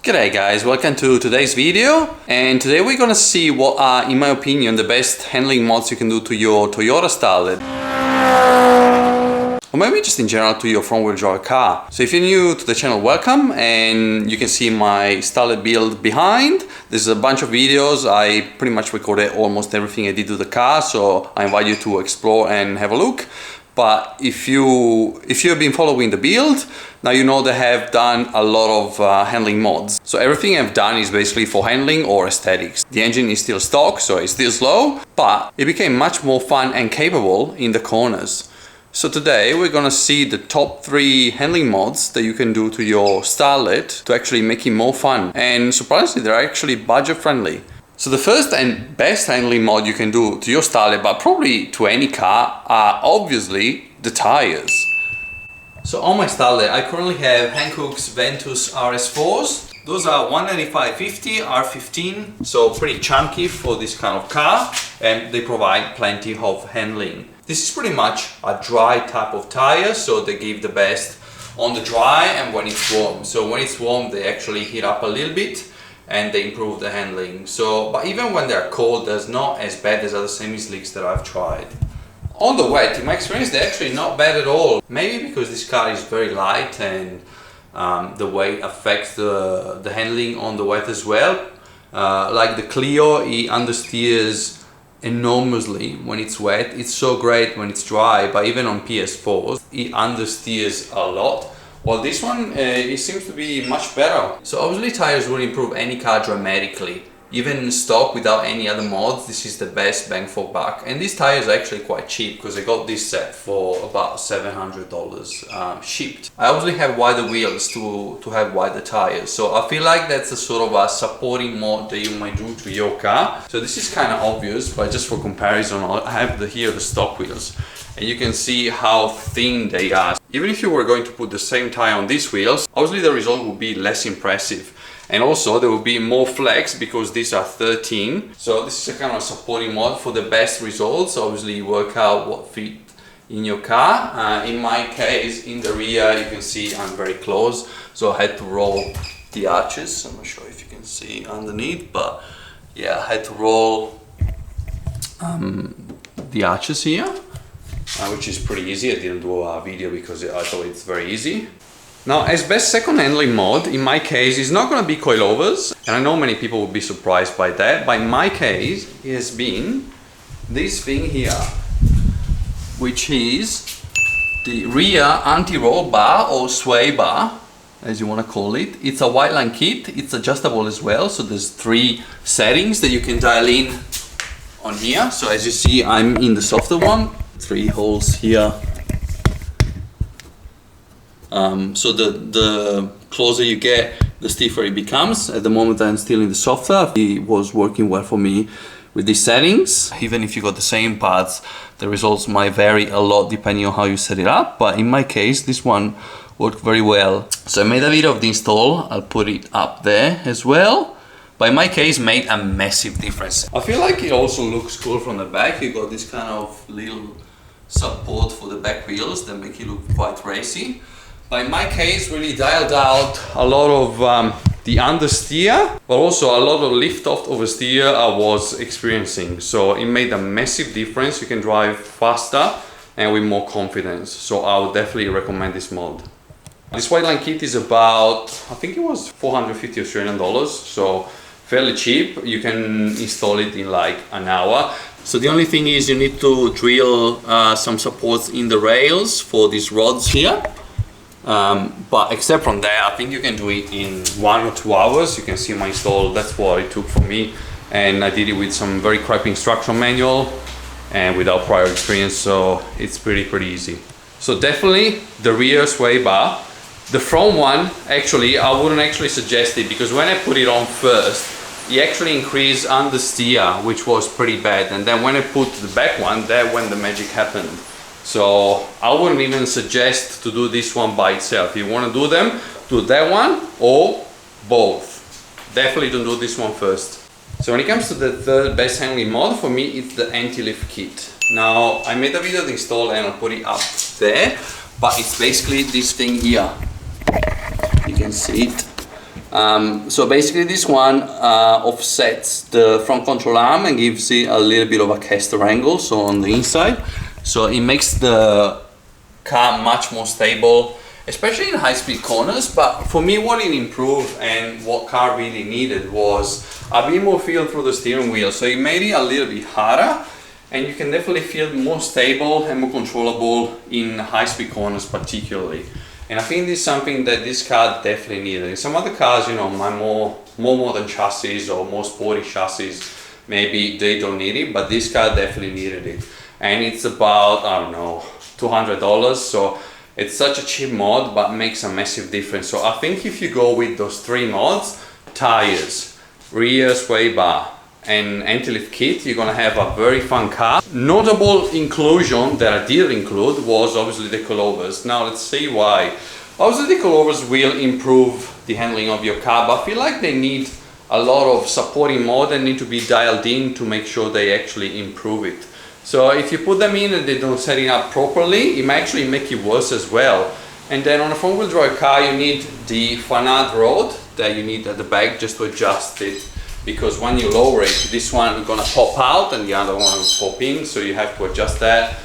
G'day guys, welcome to today's video, and today we're gonna see what are, in my opinion, the best handling mods you can do to your Toyota Starlet. Or maybe just in general to your front-wheel drive car. So if you're new to the channel, welcome, and you can see my Starlet build behind. There's a bunch of videos. I pretty much recorded almost everything I did to the car, so I invite you to explore and have a look. But if you've been following the build, now you know they have done a lot of handling mods. So everything I've done is basically for handling or aesthetics. The engine is still stock, so it's still slow, but it became much more fun and capable in the corners. So today we're gonna see the top 3 handling mods that you can do to your Starlet to actually make it more fun. And surprisingly, they're actually budget friendly. So the first and best handling mod you can do to your Starlet, but probably to any car, are obviously the tires. So on my Starlet, I currently have Hankook's Ventus RS4s. Those are 195/50 R15, so pretty chunky for this kind of car, and they provide plenty of handling. This is pretty much a dry type of tire, so they give the best on the dry and when it's warm. So when it's warm, they actually heat up a little bit and they improve the handling. So, but even when they're cold, they're not as bad as other semi-slicks that I've tried. On the wet, in my experience, they're actually not bad at all. Maybe because this car is very light and the weight affects the handling on the wet as well. Like the Clio, it understeers enormously when it's wet. It's so great when it's dry, but even on PS4s, it understeers a lot. Well, this one, it seems to be much better. So obviously tires will improve any car dramatically. Even in stock without any other mods, this is the best bang for buck. And these tires are actually quite cheap because I got this set for about $700 shipped. I obviously have wider wheels to have wider tires. So I feel like that's a sort of a supporting mod that you might do to your car. So this is kind of obvious, but just for comparison, I have here the stock wheels. And you can see how thin they are. Even if you were going to put the same tire on these wheels, obviously the result would be less impressive. And also there will be more flex because these are 13. So this is a kind of supporting mod for the best results. Obviously you work out what fit in your car. In my case, in the rear, you can see I'm very close. So I had to roll the arches. I'm not sure if you can see underneath, but yeah, I had to roll the arches here. Which is pretty easy. I didn't do a video because I thought it's very easy. Now, as best second handling mod, in my case, it's not going to be Coilovers, and I know many people will be surprised by that, but in my case, it has been this thing here, which is the rear anti-roll bar or sway bar, as you want to call it. It's a white line kit. It's adjustable as well, so there's 3 settings that you can dial in on here. So as you see, I'm in the softer one. 3 holes here. So the closer you get, the stiffer it becomes. At the moment I'm still in the softer. It was working well for me with these settings. Even if you got the same parts, the results might vary a lot depending on how you set it up. But in my case, this one worked very well. So I made a video of the install. I'll put it up there as well. But in my case, made a massive difference. I feel like it also looks cool from the back. You got this kind of little support for the back wheels that make it look quite racy. But in my case, really dialed out a lot of the understeer, but also a lot of lift off oversteer I was experiencing. So it made a massive difference. You can drive faster and with more confidence. So I would definitely recommend this mod. This white line kit is about, I think it was 450 Australian dollars. So fairly cheap. You can install it in like an hour. So the only thing is you need to drill some supports in the rails for these rods here. But except from that, I think you can do it in 1 or 2 hours. You can see my install, that's what it took for me. And I did it with some very crappy instruction manual and without prior experience, so it's pretty easy. So definitely the rear sway bar. The front one, actually, I wouldn't actually suggest it because when I put it on first, it actually increased understeer, which was pretty bad. And then when I put the back one, that's when the magic happened. So I wouldn't even suggest to do this one by itself. If you want to do them, do that one or both. Definitely don't do this one first. So when it comes to the third best handling mod, for me, it's the anti-lift kit. Now, I made a video of the install and I'll put it up there, but it's basically this thing here. You can see it. So basically this one offsets the front control arm and gives it a little bit of a caster angle, so on the inside. So it makes the car much more stable, especially in high-speed corners. But for me, what it improved and what car really needed was a bit more feel through the steering wheel. So it made it a little bit harder, and you can definitely feel more stable and more controllable in high-speed corners particularly. And I think this is something that this car definitely needed. In some other cars, you know, my more modern chassis or more sporty chassis, maybe they don't need it, but this car definitely needed it. And it's about, I don't know, $200. So it's such a cheap mod, but makes a massive difference. So I think if you go with those 3 mods, tires, rear sway bar, and anti-lift kit, you're gonna have a very fun car. Notable inclusion that I did include was obviously the coilovers. Now let's see why. Obviously the coilovers will improve the handling of your car, but I feel like they need a lot of supporting mod and need to be dialed in to make sure they actually improve it. So if you put them in and they don't set it up properly, it might actually make it worse as well. And then on a front-wheel drive car, you need the fanad rod that you need at the back just to adjust it. Because when you lower it, this one is gonna pop out and the other one will pop in, so you have to adjust that.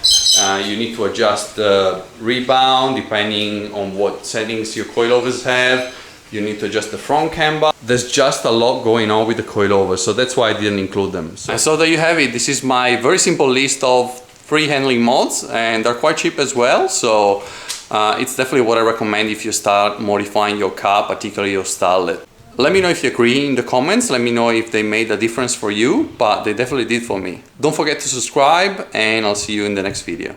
You need to adjust the rebound depending on what settings your coilovers have. You need to adjust the front camber. There's just a lot going on with the coilovers, so that's why I didn't include them. So there you have it. This is my very simple list of free handling mods, and they're quite cheap as well. So it's definitely what I recommend if you start modifying your car, particularly your Starlet. Let me know if you agree in the comments. Let me know if they made a difference for you, but they definitely did for me. Don't forget to subscribe, and I'll see you in the next video.